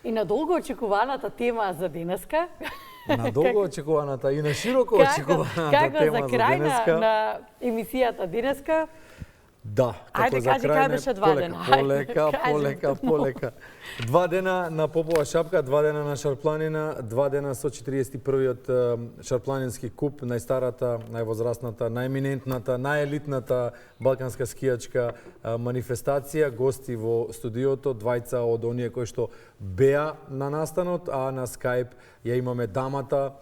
И на долго очекуваната тема за денеска. На долго очекуваната и на широко очекуваната како тема за крај за денеска. на емисијата денеска. Да, Ајде, кажи кај беше 2 дена. Полека. 2 дена на Попова шапка, 2 дена на Шарпланина, 2 дена со 41-иот Шарпланински куп, најстарата, највозрастната, најеминентната, најелитната балканска скијачка манифестација. Гости во студиото, двајца од оние кои што беа на настанот, а на Skype ја имаме дамата,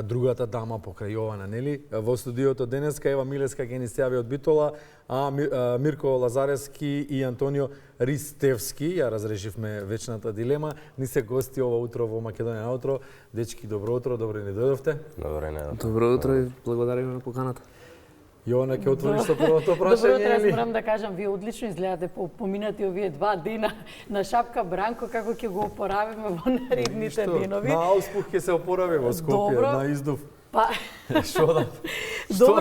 другата дама покрај Јована, нели? Во студиото денеска Ева Милеска ќе ни се јави од Битола, а Мирко Лазаревски и Антонио Ристевски, ја разрешивме вечната дилема, ни се гости ова утро во Македонија на утро. Дечки, добро утро, добро ни дојдовте. Добро утро и благодариме на поканата. Јована, ќе отвориш со првото прашање? Добро утро, јас морам да кажам, вие одлично изгледате по поминати овие 2 дена на шапка Бранко, како ќе го опоравиме во наредните денови. На Ауспух ќе се опорави во Скопје, на издув. Па Што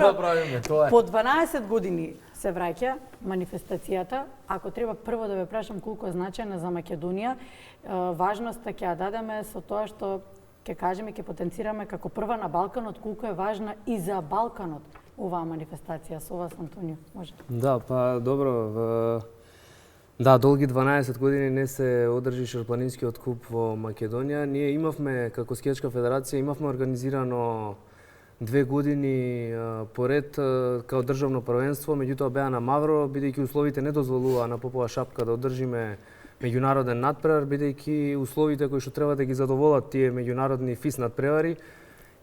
да правиме, тоа е. По 12 години се враќа манифестацијата. Ако треба прво да ве прашам колку е значајна за Македонија, важноста ќе ја дадеме со тоа што ќе кажеме, ќе потенцираме како прва на Балканот, колку е важна и за Балканот оваа манифестација. Со вас, Антонио, може? Да, па добро. Да, долги 12 години не се одржи Шарпланинскиот куп во Македонија. Ние имавме, како скијачка федерација, имавме организирано 2 години поред као државно првенство, меѓутоа беа на Мавро, бидејќи условите не дозволуваа на Попова шапка да одржиме меѓународен надпревар, бидејќи условите кои што треба да ги задоволат тие меѓународни ФИС надпревари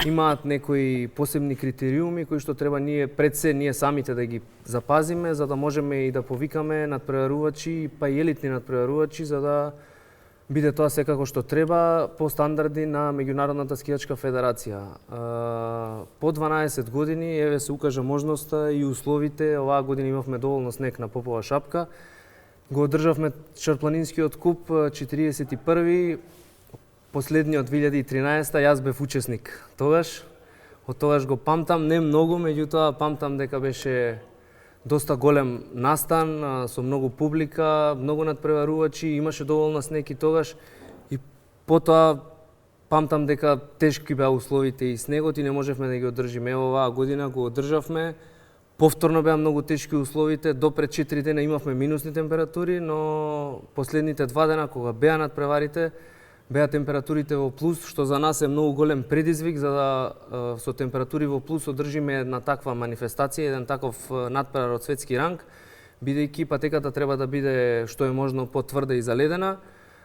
имаат некои посебни критериуми кои што треба пред се ние самите да ги запазиме, за да можеме и да повикаме надпреварувачи, па и елитни надпреварувачи, за да биде тоа секако што треба по стандарди на Меѓународната скијачка федерација. По 12 години еве се укажа можноста и условите. Оваа година имавме доволно снег на Попова шапка. Го одржавме Шарпланинскиот куп 41-ви, последниот 2013-та, јас бев учесник. Од тогаш го памтам, не многу, меѓутоа памтам дека беше доста голем настан, со многу публика, многу надпреварувачи, имаше доволно снег и тогаш. И потоа памтам дека тешки беа условите и снегот и не можевме да ги одржиме. Оваа година го одржавме. Повторно беа многу тешки условите, до пред 4 дена имавме минусни температури, но последните 2 дена кога беа надпреварите, беа температурите во плюс, што за нас е многу голем предизвик, за да со температури во плюс одржиме една таква манифестација, еден таков надпревар од светски ранг, бидејќи патеката треба да биде што е можно потврда и заледена,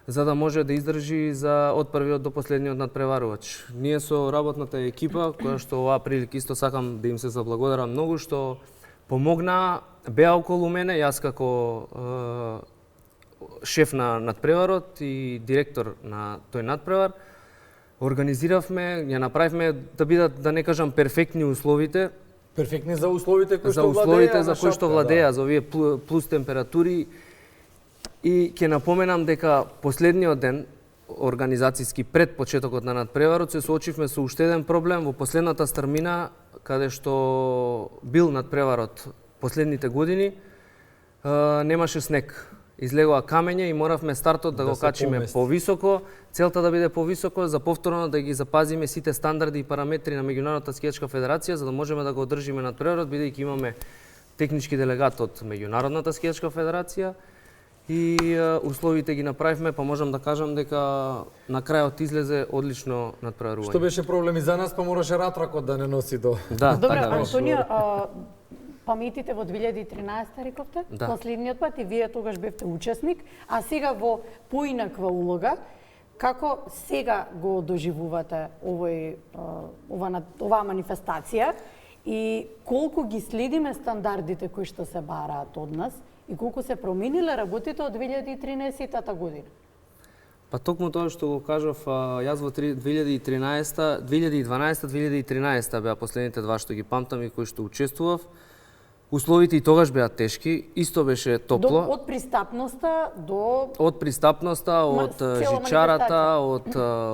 за да може да издржи од првиот до последниот надпреварувач. Ние со работната екипа, која што оваа прилика исто сакам да им се заблагодарам многу, што помогна, беа околу мене, јас како шеф на надпреварот и директор на тој надпревар, организиравме, ја направивме да бидат, да не кажам, перфектни условите. Перфектни за условите кои што владеа. За условите за кои што владеа, за овие плюс температури. И ќе напоменам дека последниот ден, организацијски пред почетокот на надпреварот, се соочивме со уште еден проблем во последната стрмина, каде што бил надпреварот последните години, немаше снег. Излегоа камења и моравме стартот да го качиме повисоко. Целта да биде повисоко за повторно да ги запазиме сите стандарди и параметри на Меѓународната скијачка федерација, за да можеме да го одржиме надпреварот, бидејќи имаме технички делегат од Меѓународната скијачка федерација и условите ги направивме, па можам да кажам дека на крајот излезе одлично надпреварување. Што беше проблем и за нас, па мораше ратракот да не носи до. Да, добро, Антонио, паметите во 2013 рековте, последниот пат и вие тогаш бевте учесник, а сега во поинаква улога. Како сега го доживувате оваа манифестација и колку ги следиме стандардите кои што се бараат од нас и колку се промениле работите од 2013 година? Па токму тоа што го кажав, јас во 2012-2013 беа последните 2 што ги памтам и кои што учествував. Условите и тогаш беа тешки, исто беше топло. Од пристапноста до... Од пристапноста, од жичарата, од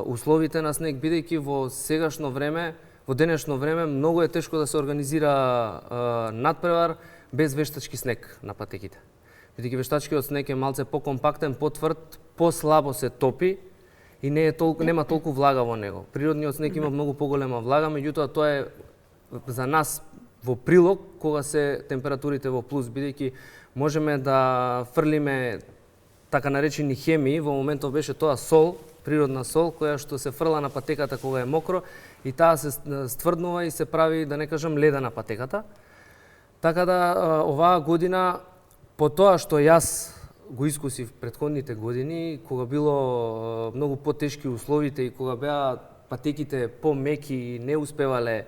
условите на снег, бидејќи во сегашно време, во денешно време, многу е тешко да се организира надпревар без вештачки снег на патеките. Бидејќи вештачкиот снег е малце покомпактен, потврд, послабо се топи и нема толку влага во него. Природниот снег има многу поголема влага, меѓутоа тоа е за нас во прилог кога се температурите во плюс, бидејќи можеме да фрлиме така наречени хемии, во моментов беше тоа сол, природна сол, која што се фрла на патеката кога е мокро и таа се стврднува и се прави, да не кажам, леда на патеката. Така да, оваа година, по тоа што јас го искусив претходните години, кога било многу потешки условите и кога беа патеките помеки и не успевале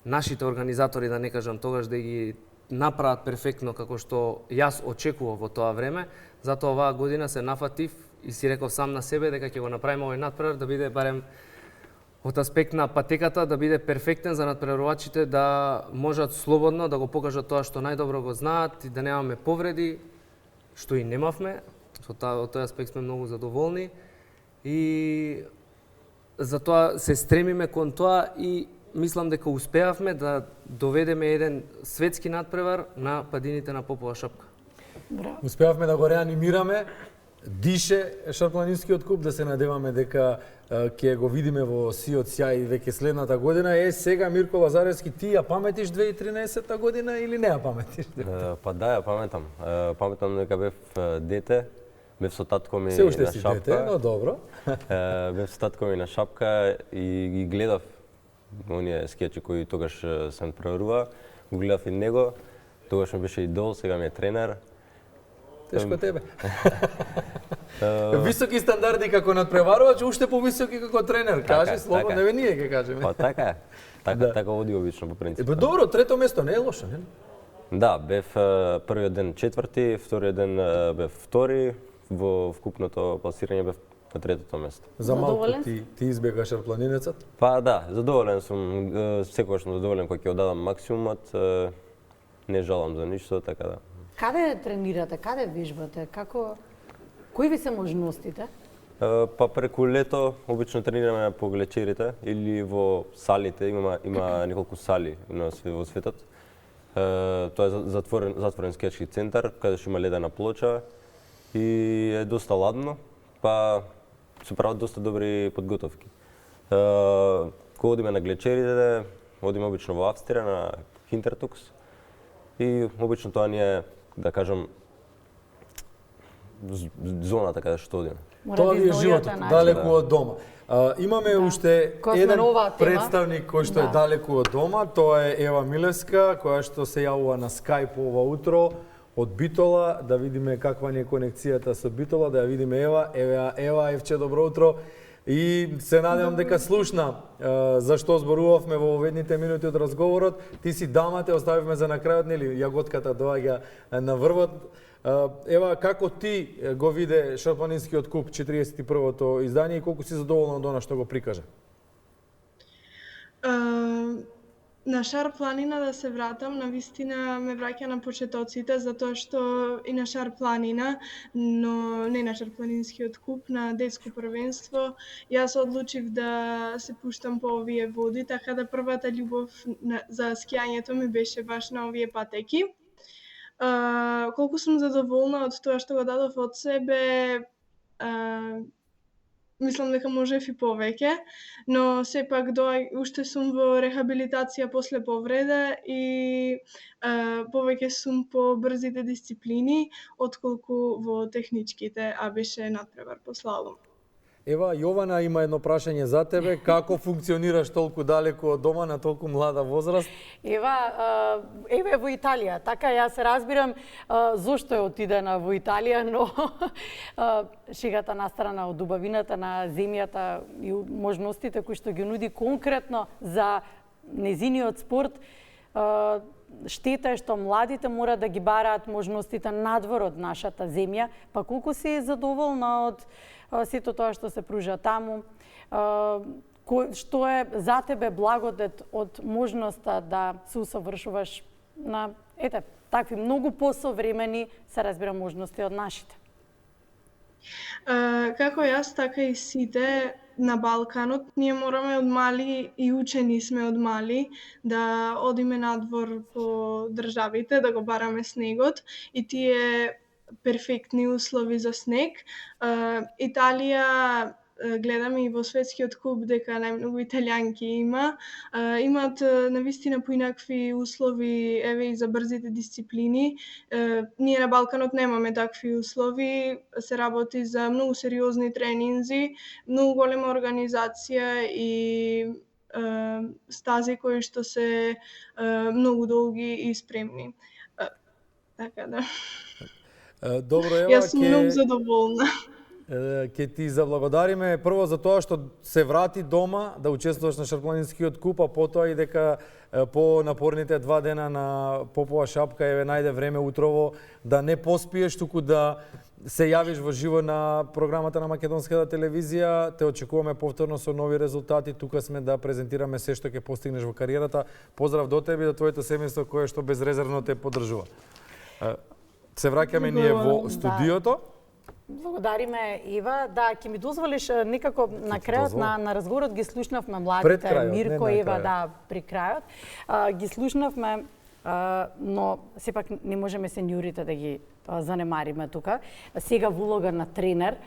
нашите организатори, да не кажам тогаш, да ги направат перфектно како што јас очекував во тоа време, затоа оваа година се нафатив и си реков сам на себе дека ќе го направиме овој надпревар да биде барем од аспект на патеката да биде перфектен за надпреварувачите да можат слободно да го покажат тоа што најдобро го знаат и да немаме повреди, што и немавме. Со тој аспект сме многу задоволни и затоа се стремиме кон тоа и мислам дека успеавме да доведеме еден светски надпревар на падините на Попова шапка. Браво. Успеавме да го реанимираме, дише шарпланинскиот куп, да се надеваме дека ќе го видиме во сиот сјај веќе следната година. Сега Мирко Лазаревски, ти ја паметиш 2013 година или не ја паметиш? Па да, ја паметам. Паметам дека бев дете, бев со татко ми Се уште на си шапка. дете, но добро. Бев со татко ми на шапка и ги гледав оние скечи кои тогаш се надпреварува. Го гледав и него, тогаш ми беше идол, сега ми е тренер. Тешко тебе. Високи стандарди како надпреварувач, уште повисоки како тренер. Кажи слободно, така. еве ние ќе кажеме. Па така е. Така води обично по принцип. Добро, трето место не е лошо, не? Да, бев првиот ден четврти, вториот ден бев втори, во вкупното пласирање бев на третото место. За малку Задоволен? ти избегаш шарпланинецот? Па да, задоволен сум, секогаш сум задоволен кога ќе одадам максимумот, не жалам за ништо, така да. Каде тренирате, каде вежбате, како кои ви се можностите? Па преку лето обично тренираме по глечерите или во салите, има неколку сали во светот. Тоа е затворен скечки центар, каде што има ледена плоча и е доста ладно, па се прават доста добри подготовки. Кога одиме на глечерите, одиме обично во Австрија на Хинтертукс и обично тоа ни е, да кажам, зоната каде што одиме. Тоа ви е животот, далеку од дома. Имаме уште Кога сме еден на оваа тема, представник кој што е далеку од дома, тоа е Ева Милевска, која што се јавува на Skype ова утро од Битола, да видиме каква ни е конекцијата со Битола, да ја видиме Ева. Ева, Евче, добро утро. И се надевам дека слушна зашто зборувавме во оведните минути од разговорот. Ти си дама, те оставивме за на крајот, нели, јаготката доаѓа на врвот. Ева, како ти го виде шарпланинскиот куп 41-то издание и колку си задоволна од она што го прикажа? На Шар планина да се вратам, на вистина ме враќа на почетоците, затоа што и на Шар планина, но не на Шарпланинскиот куп, на детско првенство, јас одлучив да се пуштам по овие води, така да првата љубов за скијањето ми беше баш на овие патеки. Колку сум задоволна од тоа што го дадов од себе, мислам дека можев и повеќе, но сепак уште сум во рехабилитација после повреда и повеќе сум по брзите дисциплини отколку во техничките, а беше надпревар по слалом. Ева, Јована има едно прашање за тебе. Како функционираш толку далеку од дома на толку млада возраст? Ева, еве во Италија, така јас разбирам зошто е отидена во Италија, но шегата настрана од убавината на земјата и можностите кои што ги нуди конкретно за незиниот спорт, штета е што младите мора да ги бараат можностите надвор од нашата земја, па колку си задоволна од сето тоа што се пружа таму, што е за тебе благодет од можноста да се усовршуваш на такви многу посовремени, се разбира, можности од нашите? Како јас, така и сите на Балканот, ние мораме од мали и учени сме од мали да одиме надвор по државите, да го бараме снегот и тие перфектни услови за снег. Италија гледам и во светскиот куп дека најмногу италијанки има. Имаат навистина поинакви услови, еве и за брзите дисциплини. Ние на Балканот немаме такви услови, се работи за многу сериозни тренинзи, многу голема организација и стази кои што се многу долги и спремни. Така да. Добро, Ева, Јас сум многу задоволна. Ќе ти заблагодариме прво за тоа што се врати дома да учествуваш на Шарпланинскиот куп, а потоа и дека по напорните 2 дена на Попова шапка еве најде време утрово да не поспиеш, туку да се јавиш во живо на програмата на македонската телевизија. Те очекуваме повторно со нови резултати. Тука сме да презентираме се што ќе постигнеш во кариерата. Поздрав до тебе и до твоето семејство кое што безрезервно те поддржува. Се враќаме ние во студиото. Благодариме, Ива. Да, ќе ми дозволиш некако на крајот на разговорот ги слушнавме младите, крајот, Мирко не и Ива, крајот. да, при крајот. Ги слушнавме, но сепак не можеме сениорите да ги занемариме тука. Сега во улога на тренер,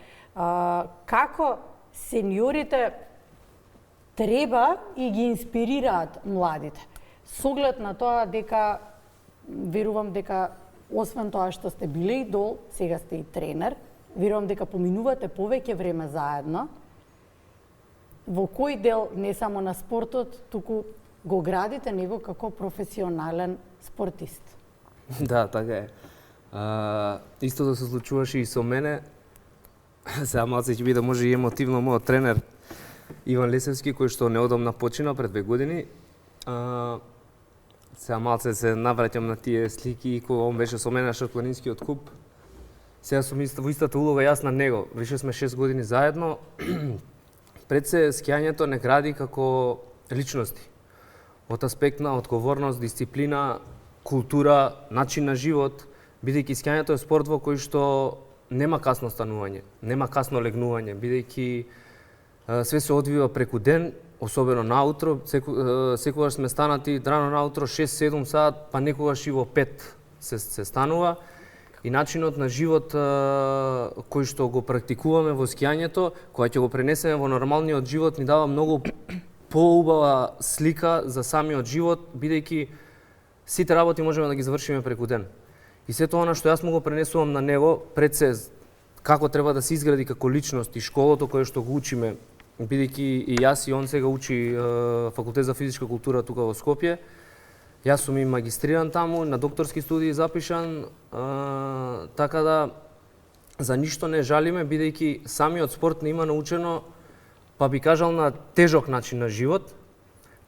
како сениорите треба и ги инспирираат младите? Со оглед на тоа дека верувам дека освен тоа што сте биле идол, сега сте и тренер, верувам дека поминувате повеќе време заедно. Во кој дел не само на спортот, туку го градите него како професионален спортист? Да, така е. Истото се случуваше и со мене. Сега малце ќе биде може и емотивно мојот тренер Иван Лесевски, кој што неодамна почина пред 2 години. Сега малце се навраќам на тие слики кога он беше со мене на Шарпланинскиот куп. Сега сум во истата улога јас на него. Више сме 6 години заедно. Пред се скијањето не гради како личности. Од аспект на одговорност, дисциплина, култура, начин на живот, бидејќи скијањето е спорт во кој што нема касно станување, нема касно легнување, бидејќи све се одвива преку ден, особено наутро, секогаш сме станати рано наутро 6-7 сат, па некогаш и во 5 се станува. И начинот на живот кој што го практикуваме во скијањето, кога ќе го пренесеме во нормалниот живот, ни дава многу поубава слика за самиот живот, бидејќи сите работи можеме да ги завршиме преку ден. И сето она што јас му го пренесувам на него, пред се како треба да се изгради како личност и школото кое што го учиме, бидејќи и јас и он сега учи факултет за физичка култура тука во Скопје. Јас сум и магистриран таму, на докторски студии запишан, така да за ништо не жалиме, бидејќи самиот спорт не има научено, па би кажал на тежок начин на живот,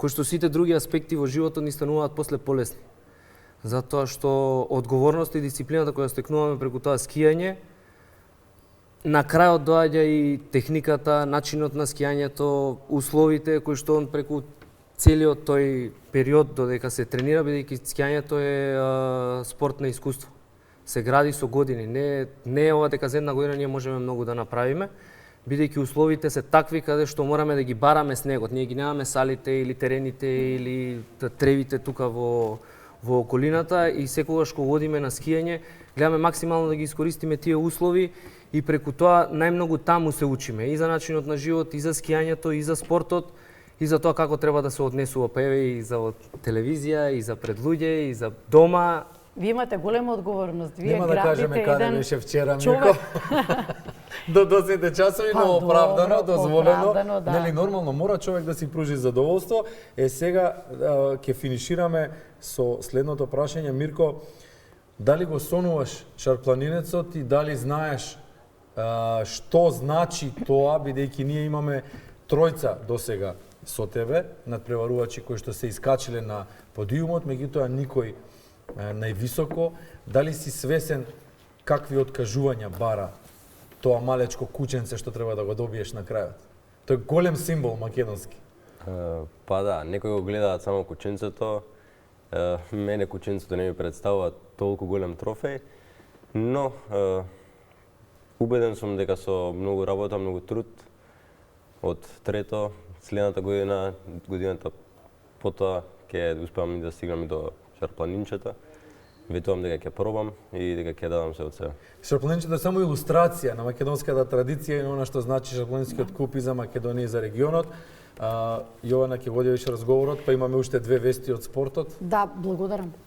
кој што сите други аспекти во животот ни стануваат после полесни. Затоа што одговорност и дисциплината која стекнуваме преку тоа скијање, на крајот доаѓа и техниката, начинот на скијањето, условите кои што он преку целиот тој период додека се тренира, бидејќи скијањето е спорт на искуство. Се гради со години, не е ова дека за една година ние можеме многу да направиме, бидејќи условите се такви каде што мораме да ги бараме снегот. Ние ги немаме салите или терените или тревите тука во околината и секогаш кога одиме на скијање, гледаме максимално да ги искористиме тие услови и преку тоа најмногу таму се учиме и за начинот на живот, и за скијањето, и за спортот, и за тоа како треба да се однесува, па еве и за телевизија, и за пред луѓе, и за дома. Вие имате голема одговорност. Вие Нема да кажеме градите каде еден беше вчера, човек. Мирко. До досите часови, Па, но оправдано, добро, дозволено. оправдано, да. Нели нормално мора човек да си пружи задоволство. Сега ќе финишираме со следното прашање, Мирко. Дали го сонуваш шарпланинецот и дали знаеш што значи тоа, бидејќи ние имаме тројца досега со тебе, надпреварувачи кои што се искачиле на подиумот, меѓутоа никој највисоко. Дали си свесен какви откажувања бара тоа малечко кученце што треба да го добиеш на крајот? Тој голем символ македонски. Па да, некои го гледаат само кученцето. Мене кученцето не ми представува толку голем трофеј, но убеден сум дека со многу работа, многу труд, од трето, следната годината потоа ќе успеам да стигнам и до шарпланинчета. ветувам дека ќе пробам и дека ќе дадам се од себе. Шарпланинчето е само илустрација на македонската традиција и на она што значи Шарпланинскиот куп и за Македонија и за регионот. Јована ќе води више разговорот, па имаме уште две вести од спортот. Да, благодарам.